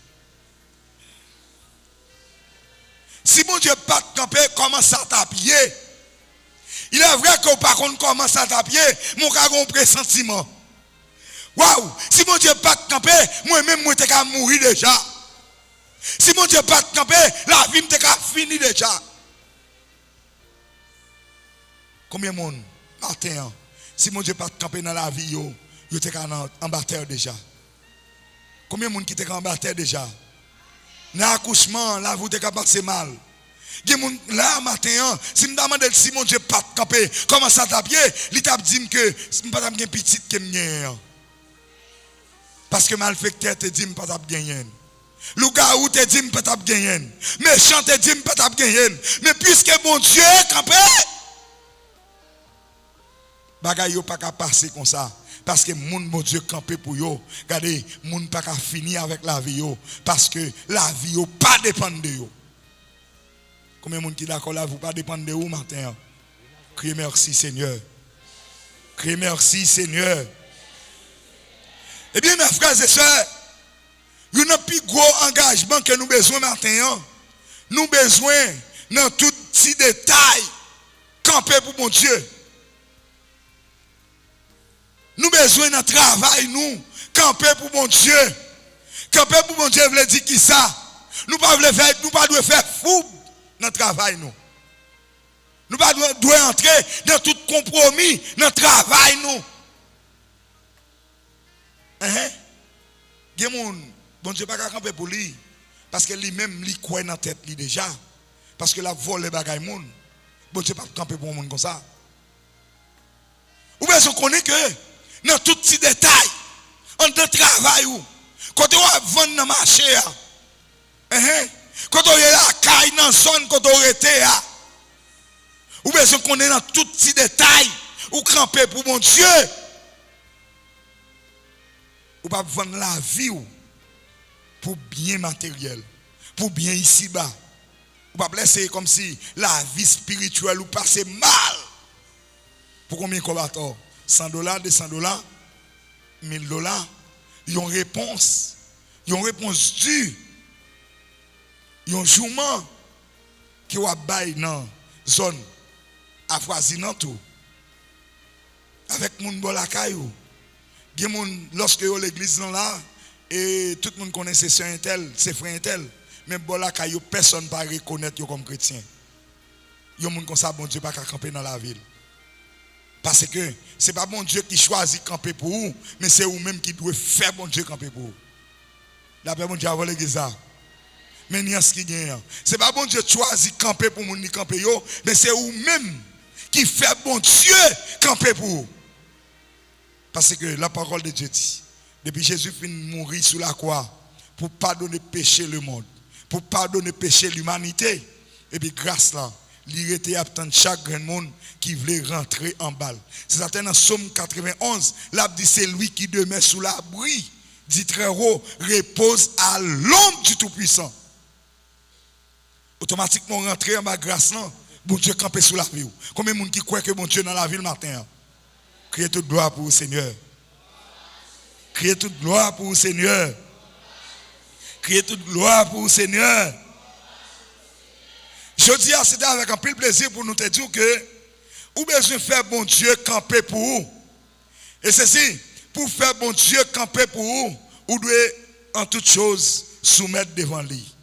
Speaker 1: Si mon Dieu pas de camper, commence à t'appuyer. Il est vrai que par contre commence à t'appuyer, mon gars a un pressentiment. Waouh! Si mon Dieu pas de camper, moi-même, moi, t'es mourir déjà. Si mon Dieu pas de camper, la vie m'était fini déjà. Combien de monde, matin, si mon Dieu pas de camper dans la vie, yo t'es en bataille déjà. Combien de monde qui t'es en bataille déjà? Dans l'accouchement, là, vous t'es passé mal. Là, matin, si je me demande si mon Dieu pas de camper, comment ça t'a bien? Il t'a dit que je ne pas de petite que je parce que malfecteur te dit pas de gagner. Loup-garou te dit pas de gagner. Méchant te dit pas de gagner. Mais puisque mon Dieu est campé, bagay yo pas qu'à passer comme ça. Parce que mon Dieu campé pour yo. Regardez, moun pas qu'à finir avec la vie yo. Parce que la vie yo pas dépend de yo. Combien de monde qui d'accord là, vous pas dépendre de vous matin? Criez merci Seigneur. Criez merci Seigneur. Eh bien, mes frères et sœurs, il y a un plus gros engagement que nous avons besoin maintenant. Nous avons besoin, dans tout petit détail, camper pour mon Dieu. Nous avons besoin d'un travail, nous, camper pour mon Dieu. Camper pour mon Dieu veut dire qui ça? Nous ne devons pas faire fou dans le travail, nous. Nous ne devons pas entrer dans tout compromis dans le travail, nous. Bon Dieu pas camper pour lui parce que lui-même lui croit dans la tête lui déjà parce que la vole les bagailles moun. Bon Dieu pas camper pour un monde comme ça. Ou bien on connaît que dans tout petit détail on de travail ou quand on va vendre dans marché quand on est la caille dans zone quand on était ou bien on connaît dans tout petit détail ou camper pour mon Dieu. Ou pas vendre la vie pour bien matériel, pour bien ici-bas. Ou pas laisser comme si la vie spirituelle ou passe mal. Pour combien de combattants? $100, $200, $1000. Ils ont réponse. Ils ont réponse due. Ils ont jugement qui va bailler dans la zone avoisinante tout. Avec mon bolakayou. Lorsque l'église est là, et tout le monde connaît ses soeurs intel, ses frères intel, mais personne ne peut reconnaître comme chrétien. Il y a des gens comme ça, bon Dieu, pas camper dans la ville. Parce que ce n'est pas bon Dieu qui choisit camper pour vous, mais c'est vous-même qui doit faire bon Dieu camper pour vous. D'après bon Dieu, avant l'église, mais il y a ce qui gagne. Ce n'est pas bon Dieu qui choisit camper pour vous, camper, mais c'est vous-même qui fait bon Dieu camper pour vous. Parce que la parole de Dieu dit, depuis Jésus finit de mourir sur la croix, pour pardonner péché le monde, pour pardonner péché l'humanité, et puis grâce là, il était attendre chaque grand monde qui voulait rentrer en balle. C'est ça dans Somme 91, là dit c'est lui qui demeure sous l'abri, dit très haut, repose à l'ombre du Tout-Puissant. Automatiquement rentrer en bas grâce là, bon Dieu camper sous la vie. Combien de monde qui croit que bon Dieu dans la ville matin? Criez toute gloire pour le Seigneur. Criez toute gloire pour le Seigneur. Criez toute gloire pour le Seigneur. Je dis à c'était avec un peu de plaisir pour nous te dire que vous avez besoin de faire bon Dieu camper pour vous. Et ceci, pour faire bon Dieu camper pour vous, vous devez en toute chose soumettre devant lui.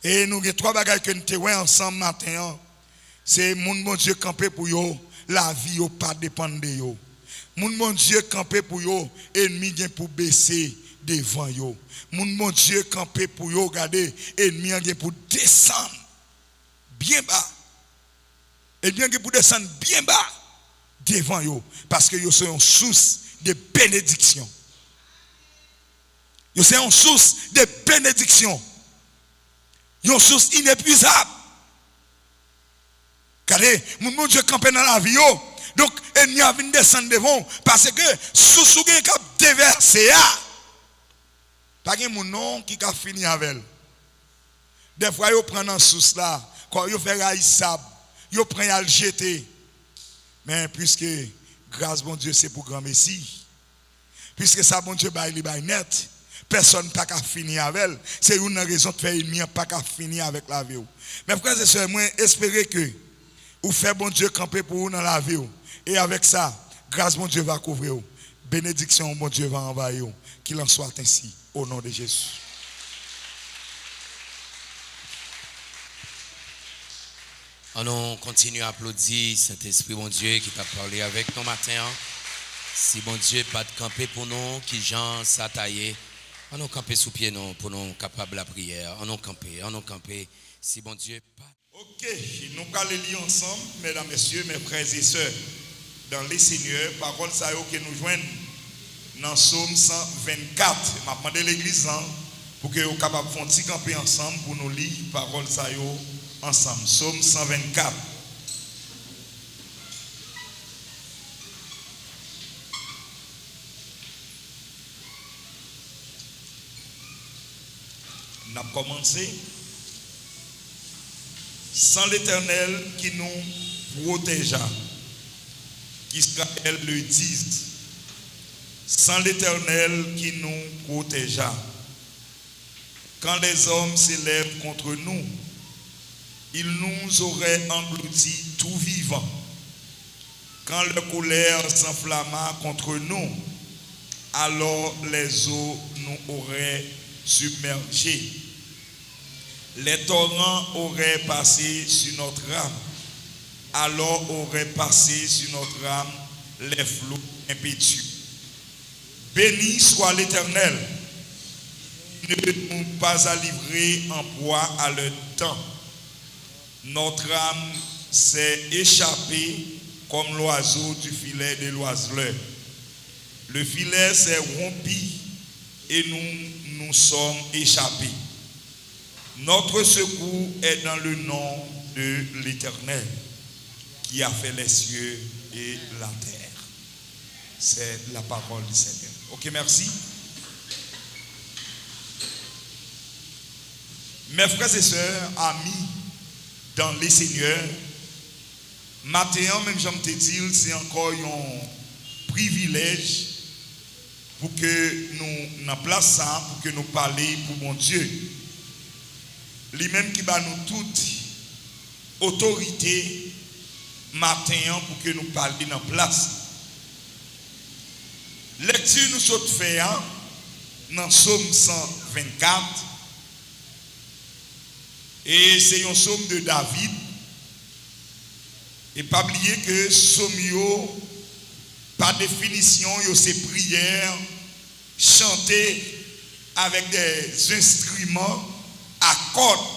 Speaker 1: Et nous avons trois bagages que nous avons ensemble matin. C'est mon bon Dieu camper pour vous, la vie n'a pas dépend de vous. Mon bon Dieu campé pour yo, ennemi vient pour baisser devant yo. Mon bon Dieu campé pour yo, regardez, ennemi vient pour descendre bien bas. Et bien pour descendre bien bas devant yo, parce que yo sont une source de bénédiction. Yo sont une source de bénédiction. Yo une source inépuisable. Regardez, mon bon Dieu campé dans la vie yo. Donc, ennemi a venu descendre devant parce que sous ce qui a déversé, pas de nom qui a fini avec elle. Des fois, ils prennent un sous là, quand ils font raïs sable, ils prennent à le jeter. Mais puisque grâce bon Dieu c'est pour grand Messie. Puisque ça bon Dieu bail net, personne pas qu'à finir avec elle. C'est une raison de faire ennemi pas qu'à finir avec la vie. Mais frères et sœurs, moi espérer que ou fait bon Dieu camper pour vous dans la vie. Et avec ça, grâce bon Dieu va couvrir vous. Bénédiction bon Dieu va envahir vous. Qu'il en soit ainsi au nom de Jésus.
Speaker 2: On continue à applaudir Saint-Esprit, mon Dieu, qui t'a parlé avec nous matin. Si bon Dieu pas de camper pour nous, qui Jean s'attailler, on nous camper sous pied nous pour nous capables la prière. On nous camper. Si bon Dieu pas.
Speaker 1: Ok, nous allons lire ensemble, mesdames, messieurs, mes frères et sœurs, dans les Seigneurs, parole ça que nous joignent dans Psaume 124. Je vais demander l'église pour que vous soyez capables de faire un petit camper ensemble pour nous lire parole ça ensemble. Psaume 124. On a commencé. Sans l'Éternel qui nous protégea, qu'Israël le dise. Sans l'Éternel qui nous protégea, quand les hommes s'élèvent contre nous, ils nous auraient engloutis tout vivant. Quand leur colère s'enflamma contre nous, alors les eaux nous auraient submergés. Les torrents auraient passé sur notre âme, alors auraient passé sur notre âme les flots impétueux. Béni soit l'Éternel, ne nous pas à livrer en proie à leur temps. Notre âme s'est échappée comme l'oiseau du filet de l'oiseleur. Le filet s'est rompu et nous sommes échappés. Notre secours est dans le nom de l'Éternel qui a fait les cieux et la terre. C'est la parole du Seigneur. Ok, merci. Mes frères et sœurs, amis dans les Seigneurs, maintenant, même j'aime te dire, c'est encore un privilège pour que nous n'en place ça, pour que nous parlions pour mon Dieu. Lui-même qui va nous toute autorité matin pour que nous parlions dans place. Lecture nous sommes fait dans Psaume 124 et c'est un psaume de David. Et pas oublier que psaume par définition c'est prière chantée avec des instruments à cordes.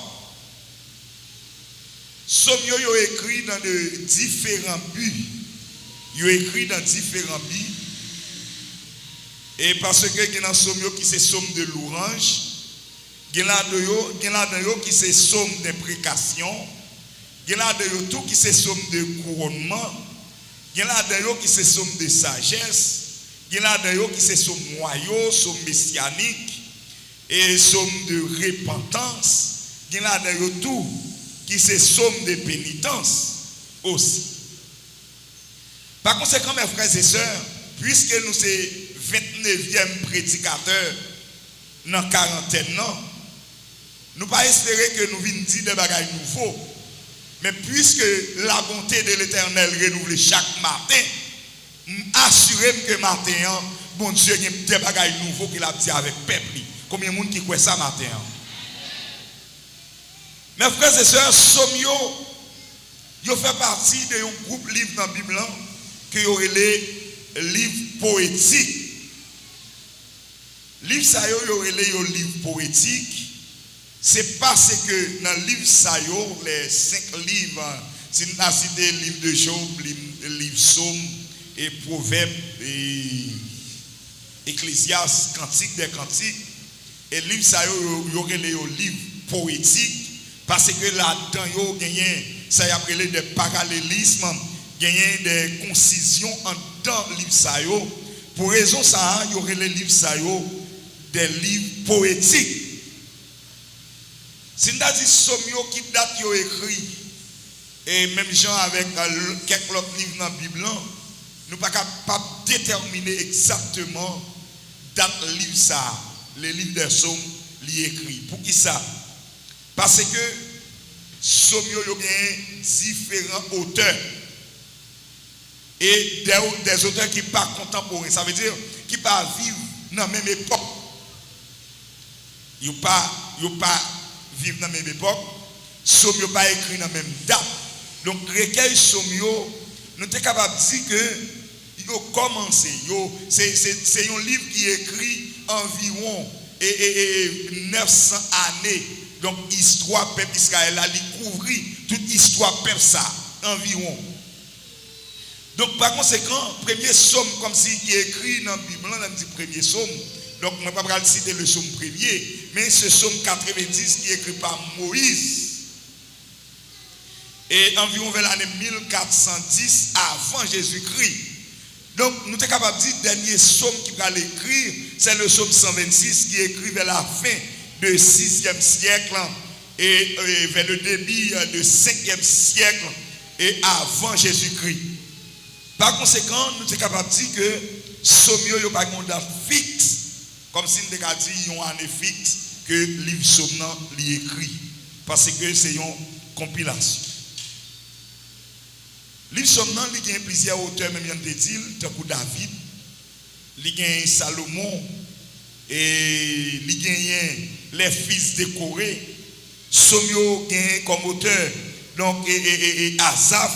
Speaker 1: Psaume yo écrit dans de différents buts. Yo écrit dans différents buts. Et parce que il y a un psaume qui c'est psaume de louange, il y a un qui c'est psaume d'imprécation, il y a un tout qui c'est psaume de couronnement, il y a un qui c'est psaume de sagesse, il y a un qui c'est psaume moyau, psaume messianique et psaume de repentance, il y a un tout qui c'est psaume de pénitence aussi. Par conséquent, mes frères et sœurs, puisque nous sommes 29e prédicateur dans la quarantaine, nous ne pas espérer que nous venions dire des bagages nouveaux. Mais puisque la bonté de l'Éternel renouvelle chaque matin, assurez que matin, bon Dieu, il y a des bagages nouveaux qu'il a dit avec le peuple. Combien de monde qui croit ça matin? Mes frères et sœurs, Somio, il fait partie d'un groupe livre dans la Bible qui est les livres poétiques. Livre ça yo les livres poétiques. C'est parce que dans le livre ça les 5 livres, si nous avons cité le livre de Job, le livre Somme et Proverbe et Ecclésiaste, Cantique des Cantiques, et le livre ça yo les livres poétiques parce que là-dedans yo gagné ça y a appelé des parallélismes, gagné des concisions en dans le livre ça yo. Pour raison ça, il y aurait les livres ça yo des livres poétiques. Si nous avons dit Somio qui date écrit, et même gens avec quelques autres livres dans la Bible, nous pas capable de déterminer exactement date livre ça, le livre des psaumes li écrit. Pour qui ça? Parce que psaumes yo bien différents auteurs et des auteurs qui pas contemporains, ça veut dire qui pas vivre dans la même époque. Yo pas vivre dans la même époque, psaumes yo pas écrit dans la même date. Donc recueil psaumes nous sommes capables de dire que yo commencé, c'est un livre qui écrit environ 900 années. Donc histoire peuple Israël a découvert toute histoire peuple ça environ. Donc par conséquent, premier psaume comme si qui est écrit dans la Bible, on a dit premier psaume. Donc je ne vais pas citer le psaume premier, mais ce psaume 90 qui est écrit par Moïse. Et environ vers l'année 1410 avant Jésus-Christ. Donc nous sommes capables de dire que le dernier psaume qui va l'écrire, c'est le psaume 126 qui est écrit vers la fin du 6e siècle et vers le début du 5e siècle et avant Jésus-Christ. Par conséquent, nous sommes capables de dire que psaume n'a pas une date fixe, comme si nous avons dit une année fixe que le livre psaume est écrit, parce que c'est une compilation. Le livre psaume il y a plusieurs auteurs, même il dit, tant que David, il y a Salomon, et il y a les fils de Corée, psaume comme auteur, donc Asaph,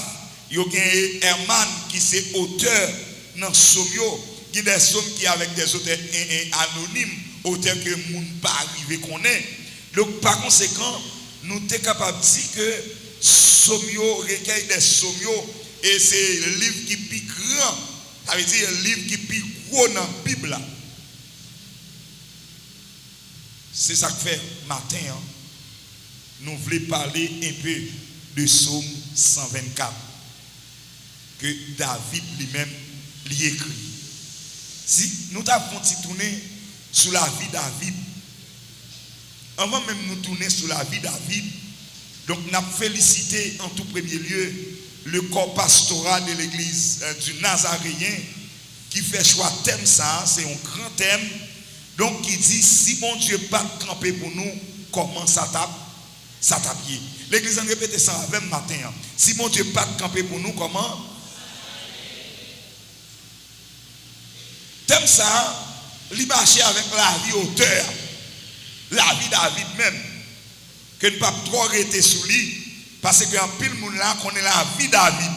Speaker 1: il y a Herman qui est auteur dans psaume, il y a des psaumes qui avec des auteurs anonymes, auteurs que le monde pas arrivé qu'on est. Donc par conséquent, nous sommes capables de dire que psaume recueil des psaumes et c'est le livre qui est plus grand, ça veut dire le livre qui est plus gros dans la Bible. C'est ça que fait matin. Nous voulons parler un peu de Psaume 124 que David lui-même lui écrit. Si nous avons tourné sur la vie de David, avant même nous tourner sur la vie de David, donc nous avons félicité en tout premier lieu le corps pastoral de l'église du Nazaréen qui fait choix thème ça, c'est un grand thème. Donc qui dit si mon Dieu pas camper pour nous, comment ça tape pied. L'église en répète ça avec matin. Si mon Dieu pas camper pour nous, comment? Thème ça, il marche avec la vie auteur, la vie David même, que ne pas trop arrêter sous lui, parce que en pile monde là connaît la vie David.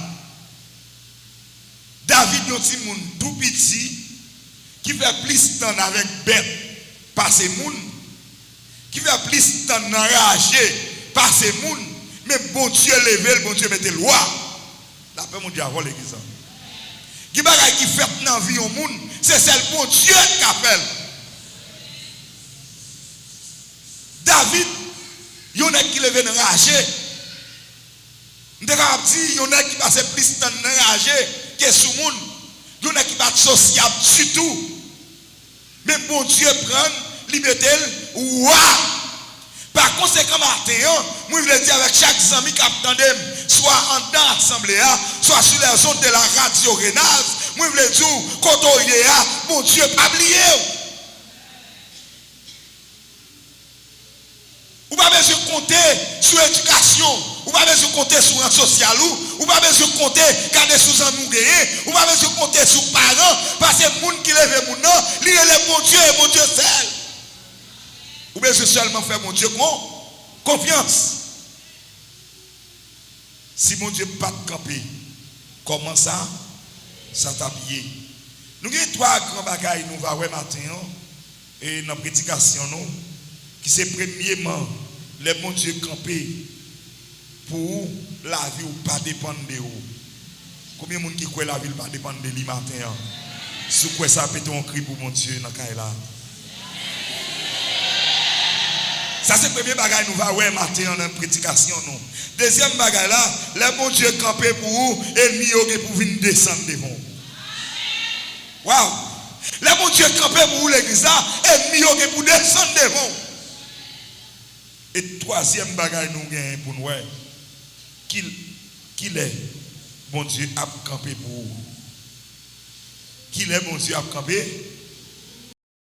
Speaker 1: David est un petit monde tout petit qui fait plus de temps avec bête par ces monde, qui fait plus de temps enragé par ces monde, mais bon Dieu levé, bon Dieu mette loi. La paix mon Dieu avant l'église. Qui bagaille qui fait dans la vie au monde, c'est celle bon Dieu qui appelle. David, il y en a qui levé enragé. Nous avons dit, il y en a qui passe plus de temps enragé que sous le monde. Il y en a qui pas sociable du tout. Mais bon Dieu prend, liberté, ouah! Par conséquent, matin, moi je veux dire avec chaque ami qui attendait, soit en dans l'assemblée, soit sur les ondes de la radio Renaz, moi je veux dire, quand on y est, bon Dieu, pas oublié. Ou pas besoin de compter sur l'éducation, ou pas besoin de compter sur le social, ou pas besoin de compter garder sous un nous gagner, ou pas besoin de compter sur les parents, parce que les gens qui lèvent mon nom, ils lèvent mon Dieu et mon Dieu seul. Ou bien seulement faire mon Dieu confiance. Si mon Dieu pas de camper, comment ça? Ça t'habille. Nous avons trois grands bagailles nous va voir matin et dans la prédication nous qui c'est premièrement les bon Dieu camper pour la vie ou pas dépendre de vous. Combien de gens qui croient la vie pas dépendre de lui matin? Si quoi ça peut on cri pour mon Dieu dans là. Ça c'est le premier bagage nous va ouais matin dans la prédication nous. Deuxième bagage là, les bon Dieu camper pour vous et mieux pour venir descendre devant. Waouh! Les bon Dieu camper pour vous l'église là et mieux pour descendre devant. Et troisième bagage nous gagne pour nous qu'il est bon Dieu a campé pour vous. qu'il est bon Dieu à camper,